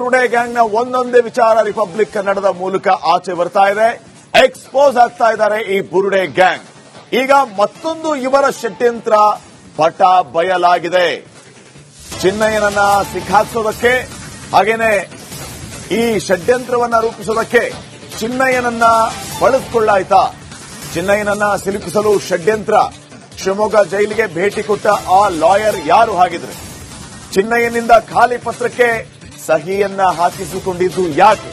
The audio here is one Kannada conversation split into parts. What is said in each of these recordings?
ಬುರುಡೆ ಗ್ಯಾಂಗ್ ನ ಒಂದೊಂದೇ ವಿಚಾರ ರಿಪಬ್ಲಿಕ್ ಕನ್ನಡದ ಮೂಲಕ ಆಚೆ ಬರ್ತಾ ಇದೆ. ಎಕ್ಸ್ಪೋಸ್ ಆಗ್ತಾ ಇದ್ದಾರೆ ಈ ಬುರುಡೆ ಗ್ಯಾಂಗ್. ಈಗ ಮತ್ತೊಂದು ಇವರ ಷಡ್ಯಂತ್ರ ಪಟ ಬಯಲಾಗಿದೆ. ಚಿನ್ನಯ್ಯನನ್ನ ಸಿಕ್ಕಾಕ್ಸೋದಕ್ಕೆ ಹಾಗೇನೆ ಈ ಷಡ್ಯಂತ್ರವನ್ನ ರೂಪಿಸೋದಕ್ಕೆ ಚಿನ್ನಯ್ಯನನ್ನ ಬಳಸಿಕೊಳ್ಳಾಯ್ತಾ? ಚಿನ್ನಯ್ಯನನ್ನ ಸಿಲುಕಿಸಲು ಷಡ್ಯಂತ್ರ. ಶಿವಮೊಗ್ಗ ಜೈಲಿಗೆ ಭೇಟಿ ಕೊಟ್ಟ ಆ ಲಾಯರ್ ಯಾರು ಹಾಗಿದ್ರೆ? ಚಿನ್ನಯ್ಯನಿಂದ ಖಾಲಿ ಪತ್ರಕ್ಕೆ ಸಹಿಯನ್ನ ಹಾಕಿಸಿಕೊಂಡಿದ್ದು ಯಾಕೆ?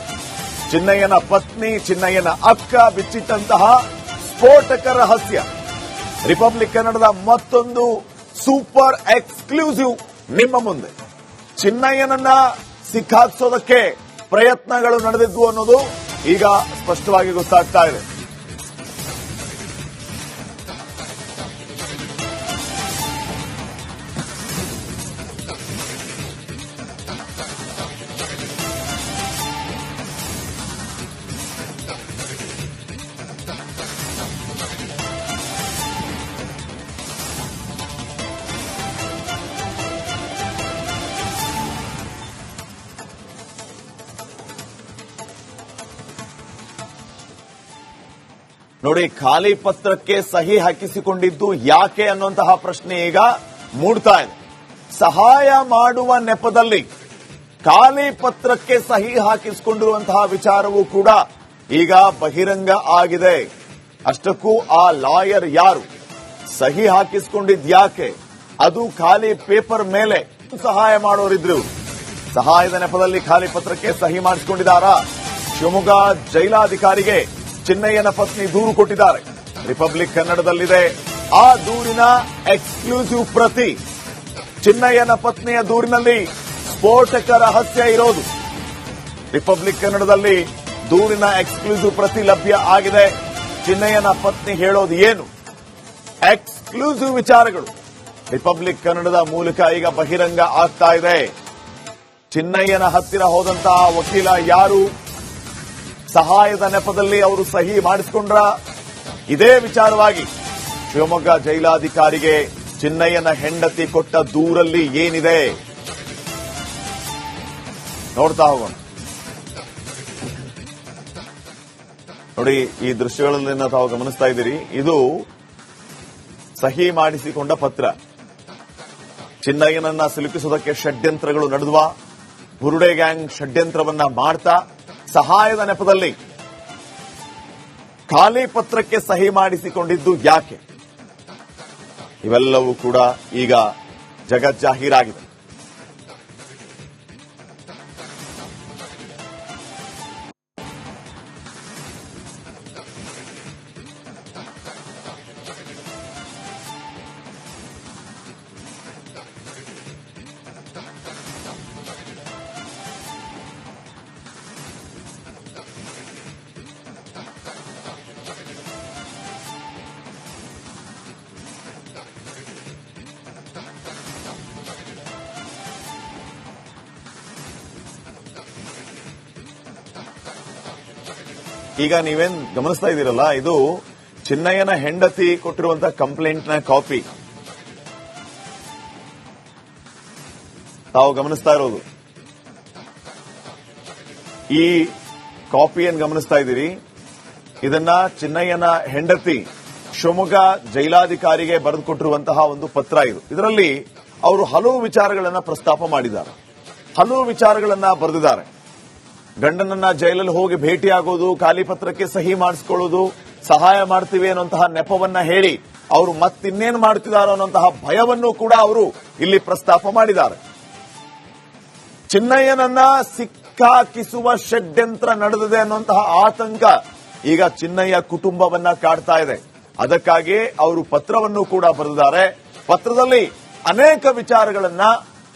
ಚಿನ್ನಯ್ಯನ ಪತ್ನಿ, ಚಿನ್ನಯ್ಯನ ಅಕ್ಕ ಬಿಚ್ಚಿಟ್ಟಂತಹ ಸ್ಫೋಟಕ ರಹಸ್ಯ. ರಿಪಬ್ಲಿಕ್ ಕನ್ನಡದ ಮತ್ತೊಂದು ಸೂಪರ್ ಎಕ್ಸ್ಕ್ಲೂಸಿವ್ ನಿಮ್ಮ ಮುಂದೆ. ಚಿನ್ನಯ್ಯನನ್ನ ಸಿಕ್ಕಾಕ್ಸೋದಕ್ಕೆ ಪ್ರಯತ್ನಗಳು ನಡೆದಿದ್ವು ಅನ್ನೋದು ಈಗ ಸ್ಪಷ್ಟವಾಗಿ ಗೊತ್ತಾಗ್ತಾ ಇದೆ. ನೋಡಿ, ಖಾಲಿ ಪತ್ರಕ್ಕೆ ಸಹಿ ಹಾಕಿಸಿಕೊಂಡಿದ್ದು ಯಾಕೆ ಅನ್ನುವಂತಹ ಪ್ರಶ್ನೆ ಈಗ ಮೂಡ್ತಾ ಇದೆ. ಸಹಾಯ ಮಾಡುವ ನೆಪದಲ್ಲಿ ಖಾಲಿ ಪತ್ರಕ್ಕೆ ಸಹಿ ಹಾಕಿಸಿಕೊಂಡಿರುವಂತಹ ವಿಚಾರವೂ ಕೂಡ ಈಗ ಬಹಿರಂಗ ಆಗಿದೆ. ಅಷ್ಟಕ್ಕೂ ಆ ಲಾಯರ್ ಯಾರು? ಸಹಿ ಹಾಕಿಸಿಕೊಂಡಿದ್ ಯಾಕೆ? ಅದು ಖಾಲಿ ಪೇಪರ್ ಮೇಲೆ ಸಹಾಯ ಮಾಡೋರಿದ್ರು. ಸಹಾಯದ ನೆಪದಲ್ಲಿ ಖಾಲಿ ಪತ್ರಕ್ಕೆ ಸಹಿ ಮಾಡಿಸಿಕೊಂಡಿದ್ದಾರಾ? ಶಿವಮೊಗ್ಗ ಜೈಲಾಧಿಕಾರಿಗೆ ಚಿನ್ನಯ್ಯನ ಪತ್ನಿ ದೂರು ಕೊಟ್ಟಿದ್ದಾರೆ. ರಿಪಬ್ಲಿಕ್ ಕನ್ನಡದಲ್ಲಿದೆ ಆ ದೂರಿನ ಎಕ್ಸ್ಕ್ಲೂಸಿವ್ ಪ್ರತಿ. ಚಿನ್ನಯ್ಯನ ಪತ್ನಿಯ ದೂರಿನಲ್ಲಿ ಸ್ಫೋಟಕ ರಹಸ್ಯ ಇರೋದು. ರಿಪಬ್ಲಿಕ್ ಕನ್ನಡದಲ್ಲಿ ದೂರಿನ ಎಕ್ಸ್ಕ್ಲೂಸಿವ್ ಪ್ರತಿ ಲಭ್ಯ ಆಗಿದೆ. ಚಿನ್ನಯ್ಯನ ಪತ್ನಿ ಹೇಳೋದು ಏನು? ಎಕ್ಸ್ಕ್ಲೂಸಿವ್ ವಿಚಾರಗಳು ರಿಪಬ್ಲಿಕ್ ಕನ್ನಡದ ಮೂಲಕ ಈಗ ಬಹಿರಂಗ ಆಗ್ತಾ ಇದೆ. ಚಿನ್ನಯ್ಯನ ಹತ್ತಿರ ಹೋದಂತಹ ವಕೀಲ ಯಾರು? ಸಹಾಯದ ನೆಪದಲ್ಲಿ ಅವರು ಸಹಿ ಮಾಡಿಸಿಕೊಂಡ್ರ? ಇದೇ ವಿಚಾರವಾಗಿ ಶಿವಮೊಗ್ಗ ಜೈಲಾಧಿಕಾರಿಗೆ ಚಿನ್ನಯ್ಯನ ಹೆಂಡತಿ ಕೊಟ್ಟ ದೂರಲ್ಲಿ ಏನಿದೆ ನೋಡ್ತಾ ಹೋಗೋಣ. ನೋಡಿ, ಈ ದೃಶ್ಯಗಳಲ್ಲಿ ತಾವು ಗಮನಿಸ್ತಾ ಇದ್ದೀರಿ. ಇದು ಸಹಿ ಮಾಡಿಸಿಕೊಂಡ ಪತ್ರ. ಚಿನ್ನಯ್ಯನನ್ನ ಸಿಲುಕಿಸುವುದಕ್ಕೆ ಷಡ್ಯಂತ್ರಗಳು ನಡೆದುವ ಬುರುಡೆ ಗ್ಯಾಂಗ್ ಷಡ್ಯಂತ್ರವನ್ನ ಮಾಡ್ತಾ ಸಹಾಯದ ನೆಪದಲ್ಲಿ ಖಾಲಿ ಪತ್ರಕ್ಕೆ ಸಹಿ ಮಾಡಿಸಿಕೊಂಡಿದ್ದು ಯಾಕೆ? ಇವೆಲ್ಲವೂ ಕೂಡ ಈಗ ಜಗಜ್ಜಾಹೀರಾಗಿದೆ. ಈಗ ನೀವೇನ್ ಗಮನಿಸ್ತಾ ಇದ್ದೀರಲ್ಲ, ಇದು ಚಿನ್ನಯ್ಯನ ಹೆಂಡತಿ ಕೊಟ್ಟಿರುವಂತಹ ಕಂಪ್ಲೇಂಟ್ನ ಕಾಪಿ ತಾವು ಗಮನಿಸ್ತಾ ಇರೋದು. ಈ ಕಾಪಿಯನ್ನು ಗಮನಿಸ್ತಾ ಇದ್ದೀರಿ. ಇದನ್ನ ಚಿನ್ನಯ್ಯನ ಹೆಂಡತಿ ಶಿವಮೊಗ್ಗ ಜೈಲಾಧಿಕಾರಿಗೆ ಬರೆದುಕೊಟ್ಟಿರುವಂತಹ ಒಂದು ಪತ್ರ ಇದು. ಇದರಲ್ಲಿ ಅವರು ಹಲವು ವಿಚಾರಗಳನ್ನ ಪ್ರಸ್ತಾಪ ಮಾಡಿದ್ದಾರೆ, ಹಲವು ವಿಚಾರಗಳನ್ನ ಬರೆದಿದ್ದಾರೆ. ಗಂಡನನ್ನ ಜೈಲಲ್ಲಿ ಹೋಗಿ ಭೇಟಿಯಾಗೋದು, ಖಾಲಿ ಪತ್ರಕ್ಕೆ ಸಹಿ ಮಾಡಿಸಿಕೊಳ್ಳೋದು, ಸಹಾಯ ಮಾಡ್ತೀವಿ ಅನ್ನುವಂತಹ ನೆಪವನ್ನ ಹೇಳಿ ಅವರು ಮತ್ತಿನ್ನೇನು ಮಾಡ್ತಿದಾರೋ ಅನ್ನುವಂತಹ ಭಯವನ್ನು ಕೂಡ ಅವರು ಇಲ್ಲಿ ಪ್ರಸ್ತಾಪ ಮಾಡಿದ್ದಾರೆ. ಚಿನ್ನಯ್ಯನನ್ನ ಸಿಕ್ಕಾಕಿಸುವ ಷಡ್ಯಂತ್ರ ನಡೆದಿದೆ ಅನ್ನುವಂತಹ ಆತಂಕ ಈಗ ಚಿನ್ನಯ್ಯ ಕುಟುಂಬವನ್ನ ಕಾಡ್ತಾ ಇದೆ. ಅದಕ್ಕಾಗಿ ಅವರು ಪತ್ರವನ್ನು ಕೂಡ ಬರೆದಿದ್ದಾರೆ. ಪತ್ರದಲ್ಲಿ ಅನೇಕ ವಿಚಾರಗಳನ್ನ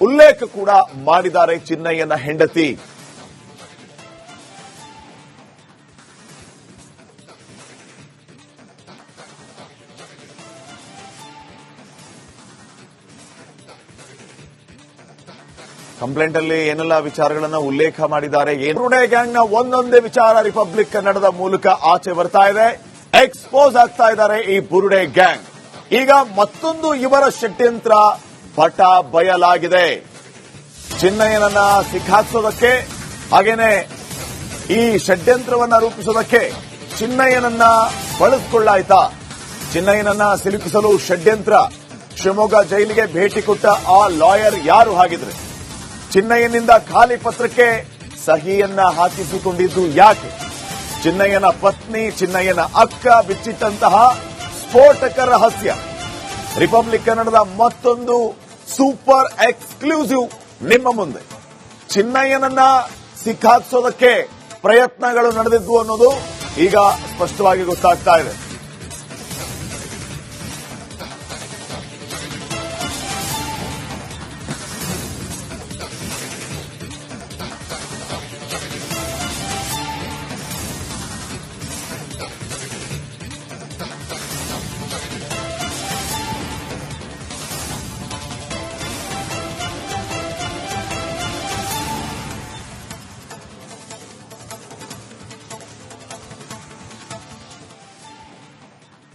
ಉಲ್ಲೇಖ ಕೂಡ ಮಾಡಿದ್ದಾರೆ ಚಿನ್ನಯ್ಯನ ಹೆಂಡತಿ. ಕಂಪ್ಲೇಂಟ್ ಅಲ್ಲಿ ಏನೆಲ್ಲ ವಿಚಾರಗಳನ್ನ ಉಲ್ಲೇಖ ಮಾಡಿದ್ದಾರೆ? ಬುರುಡೆ ಗ್ಯಾಂಗ್ ನ ಒಂದೊಂದೇ ವಿಚಾರ ರಿಪಬ್ಲಿಕ್ ಕನ್ನಡದ ಮೂಲಕ ಆಚೆ ಬರ್ತಾ ಇದೆ. ಎಕ್ಸ್ಪೋಸ್ ಆಗ್ತಾ ಇದ್ದಾರೆ ಈ ಬುರುಡೆ ಗ್ಯಾಂಗ್. ಈಗ ಮತ್ತೊಂದು ಇವರ ಷಡ್ಯಂತ್ರ ಪಟ ಬಯಲಾಗಿದೆ. ಚಿನ್ನಯ್ಯನನ್ನ ಸಿಕ್ಕಾಕ್ಸೋದಕ್ಕೆ ಹಾಗೇನೆ ಈ ಷಡ್ಯಂತ್ರವನ್ನ ರೂಪಿಸೋದಕ್ಕೆ ಚಿನ್ನಯ್ಯನನ್ನ ಬಳಸಿಕೊಳ್ಳಾಯ್ತಾ? ಚಿನ್ನಯ್ಯನನ್ನ ಸಿಲುಕಿಸಲು ಷಡ್ಯಂತ್ರ. ಶಿವಮೊಗ್ಗ ಜೈಲಿಗೆ ಭೇಟಿ ಕೊಟ್ಟ ಆ ಲಾಯರ್ ಯಾರು ಹಾಗಿದ್ರೆ? ಚಿನ್ನಯ್ಯನಿಂದ ಖಾಲಿ ಪತ್ರಕ್ಕೆ ಸಹಿಯನ್ನ ಹಾಕಿಸಿಕೊಂಡಿದ್ದು ಯಾಕೆ? ಚಿನ್ನಯ್ಯನ ಪತ್ನಿ, ಚಿನ್ನಯ್ಯನ ಅಕ್ಕ ಬಿಚ್ಚಿಟ್ಟಂತಹ ಸ್ಫೋಟಕ ರಹಸ್ಯ. ರಿಪಬ್ಲಿಕ್ ಕನ್ನಡದ ಮತ್ತೊಂದು ಸೂಪರ್ ಎಕ್ಸ್ಕ್ಲೂಸಿವ್ ನಿಮ್ಮ ಮುಂದೆ. ಚಿನ್ನಯ್ಯನನ್ನ ಸಿಕ್ಕಾಕ್ಸೋದಕ್ಕೆ ಪ್ರಯತ್ನಗಳು ನಡೆದಿದ್ವು ಅನ್ನೋದು ಈಗ ಸ್ಪಷ್ಟವಾಗಿ ಗೊತ್ತಾಗ್ತಾ ಇದೆ.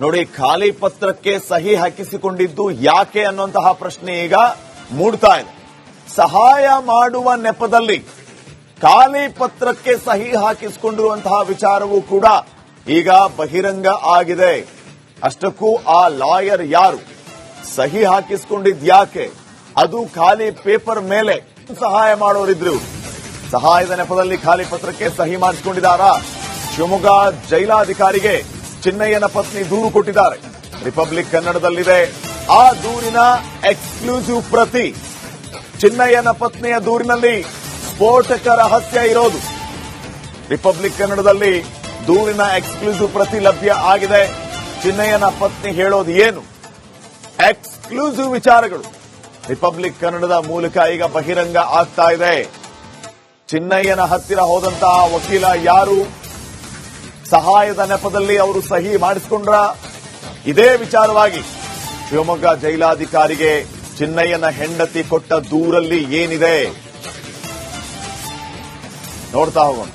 ನೋಡಿ, ಖಾಲಿ ಪತ್ರಕ್ಕೆ ಸಹಿ ಹಾಕಿಸಿಕೊಂಡಿದ್ದು ಯಾಕೆ ಅನ್ನುವಂತಹ ಪ್ರಶ್ನೆ ಈಗ ಮೂಡ್ತಾ ಇದೆ. ಸಹಾಯ ಮಾಡುವ ನೆಪದಲ್ಲಿ ಖಾಲಿ ಪತ್ರಕ್ಕೆ ಸಹಿ ಹಾಕಿಸಿಕೊಂಡಿರುವಂತಹ ವಿಚಾರವೂ ಕೂಡ ಈಗ ಬಹಿರಂಗ ಆಗಿದೆ. ಅಷ್ಟಕ್ಕೂ ಆ ಲಾಯರ್ ಯಾರು, ಸಹಿ ಹಾಕಿಸಿಕೊಂಡಿದ್ ಯಾಕೆ, ಅದು ಖಾಲಿ ಪೇಪರ್ ಮೇಲೆ ಸಹಾಯ ಮಾಡೋರಿದ್ರು. ಸಹಾಯದ ನೆಪದಲ್ಲಿ ಖಾಲಿ ಪತ್ರಕ್ಕೆ ಸಹಿ ಮಾಡಿಸಿಕೊಂಡಿದ್ದಾರಾ? ಶಿವಮೊಗ್ಗ ಜೈಲಾಧಿಕಾರಿಗೆ ಚಿನ್ನಯ್ಯನ ಪತ್ನಿ ದೂರು ಕೊಟ್ಟಿದ್ದಾರೆ. ರಿಪಬ್ಲಿಕ್ ಕನ್ನಡದಲ್ಲಿದೆ ಆ ದೂರಿನ ಎಕ್ಸ್ಕ್ಲೂಸಿವ್ ಪ್ರತಿ. ಚಿನ್ನಯ್ಯನ ಪತ್ನಿಯ ದೂರಿನಲ್ಲಿ ಸ್ಫೋಟಕ ರಹಸ್ಯ ಇರೋದು. ರಿಪಬ್ಲಿಕ್ ಕನ್ನಡದಲ್ಲಿ ದೂರಿನ ಎಕ್ಸ್ಕ್ಲೂಸಿವ್ ಪ್ರತಿ ಲಭ್ಯ ಆಗಿದೆ. ಚಿನ್ನಯ್ಯನ ಪತ್ನಿ ಹೇಳೋದು ಏನು? ಎಕ್ಸ್ಕ್ಲೂಸಿವ್ ವಿಚಾರಗಳು ರಿಪಬ್ಲಿಕ್ ಕನ್ನಡದ ಮೂಲಕ ಈಗ ಬಹಿರಂಗ ಆಗ್ತಾ ಇದೆ. ಚಿನ್ನಯ್ಯನ ಹತ್ತಿರ ಹೋದಂತಹ ವಕೀಲ ಯಾರು? ಸಹಾಯದ ನೆಪದಲ್ಲಿ ಅವರು ಸಹಿ ಮಾಡಿಸಿಕೊಂಡ್ರ? ಇದೇ ವಿಚಾರವಾಗಿ ಶಿವಮೊಗ್ಗ ಜೈಲಾಧಿಕಾರಿಗೆ ಚಿನ್ನಯ್ಯನ ಹೆಂಡತಿ ಕೊಟ್ಟ ದೂರಲ್ಲಿ ಏನಿದೆ ನೋಡ್ತಾ ಹೋಗೋಣ.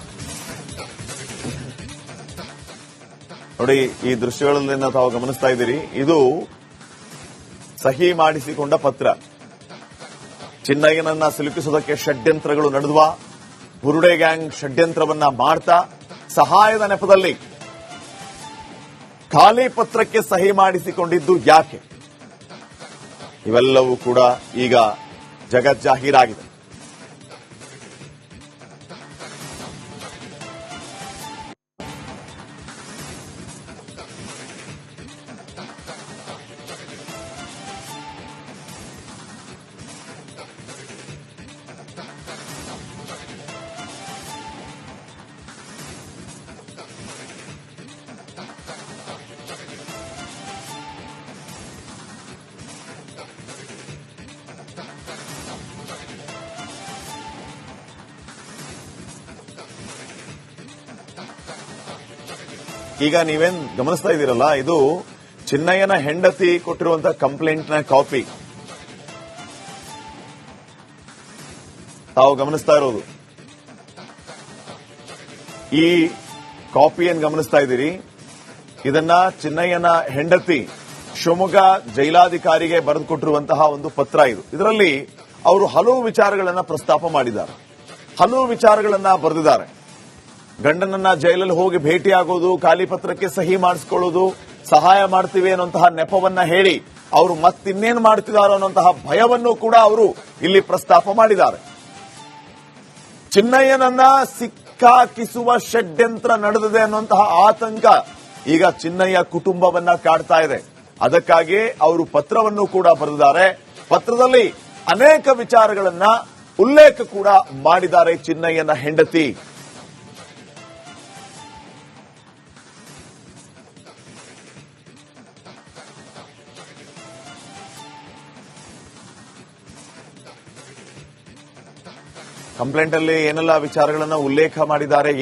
ನೋಡಿ, ಈ ದೃಶ್ಯಗಳಲ್ಲಿ ತಾವು ಗಮನಿಸ್ತಾ ಇದ್ದೀರಿ, ಇದು ಸಹಿ ಮಾಡಿಸಿಕೊಂಡ ಪತ್ರ. ಚಿನ್ನಯ್ಯನನ್ನ ಸಿಲುಕಿಸೋದಕ್ಕೆ ಷಡ್ಯಂತ್ರಗಳು ನಡೆದ್ವಾ? ಬುರುಡೆ ಗ್ಯಾಂಗ್ ಷಡ್ಯಂತ್ರವನ್ನ ಮಾಡ್ತಾ ಸಹಾಯದ ನೆಪದಲ್ಲಿ ಖಾಲಿ ಪತ್ರಕ್ಕೆ ಸಹಿ ಮಾಡಿಸಿಕೊಂಡಿದ್ದು ಯಾಕೆ? ಇವೆಲ್ಲವೂ ಕೂಡ ಈಗ ಜಗಜ್ಜಾಹೀರಾಗಿದೆ. ಈಗ ನೀವೇನ್ ಗಮನಿಸ್ತಾ ಇದ್ದೀರಲ್ಲ, ಇದು ಚಿನ್ನಯ್ಯನ ಹೆಂಡತಿ ಕೊಟ್ಟಿರುವಂತಹ ಕಂಪ್ಲೇಂಟ್ನ ಕಾಪಿ ತಾವು ಗಮನಿಸ್ತಾ ಇರೋದು. ಈ ಕಾಪಿ ಏನ್ ಗಮನಿಸ್ತಾ ಇದ್ದೀರಿ, ಇದನ್ನ ಚಿನ್ನಯ್ಯನ ಹೆಂಡತಿ ಶಿವಮೊಗ್ಗ ಜೈಲಾಧಿಕಾರಿಗೆ ಬರೆದುಕೊಟ್ಟಿರುವಂತಹ ಒಂದು ಪತ್ರ ಇದು. ಇದರಲ್ಲಿ ಅವರು ಹಲವು ವಿಚಾರಗಳನ್ನ ಪ್ರಸ್ತಾಪ ಮಾಡಿದ್ದಾರೆ, ಹಲವು ವಿಚಾರಗಳನ್ನ ಬರೆದಿದ್ದಾರೆ. ಗಂಡನನ್ನ ಜೈಲಲ್ಲಿ ಹೋಗಿ ಭೇಟಿಯಾಗೋದು, ಖಾಲಿ ಪತ್ರಕ್ಕೆ ಸಹಿ ಮಾಡಿಸಿಕೊಳ್ಳೋದು, ಸಹಾಯ ಮಾಡ್ತೀವಿ ಅನ್ನುವಂತಹ ನೆಪವನ್ನ ಹೇಳಿ ಅವರು ಮತ್ತಿನ್ನೇನು ಮಾಡ್ತಿದಾರೋ ಅನ್ನುವಂತಹ ಭಯವನ್ನು ಕೂಡ ಅವರು ಇಲ್ಲಿ ಪ್ರಸ್ತಾಪ ಮಾಡಿದ್ದಾರೆ. ಚಿನ್ನಯ್ಯನನ್ನ ಸಿಕ್ಕಾಕಿಸುವ ಷಡ್ಯಂತ್ರ ನಡೆದಿದೆ ಅನ್ನುವಂತಹ ಆತಂಕ ಈಗ ಚಿನ್ನಯ್ಯ ಕುಟುಂಬವನ್ನ ಕಾಡ್ತಾ ಇದೆ. ಅದಕ್ಕಾಗಿ ಅವರು ಪತ್ರವನ್ನು ಕೂಡ ಬರೆದಿದ್ದಾರೆ. ಪತ್ರದಲ್ಲಿ ಅನೇಕ ವಿಚಾರಗಳನ್ನ ಉಲ್ಲೇಖ ಕೂಡ ಮಾಡಿದ್ದಾರೆ ಚಿನ್ನಯ್ಯನ ಹೆಂಡತಿ. ಕಂಪ್ಲೇಂಟ್ ಅಲ್ಲಿ ಏನೆಲ್ಲ ವಿಚಾರಗಳನ್ನ ಉಲ್ಲೇಖ ಮಾಡಿದ್ದಾರೆ,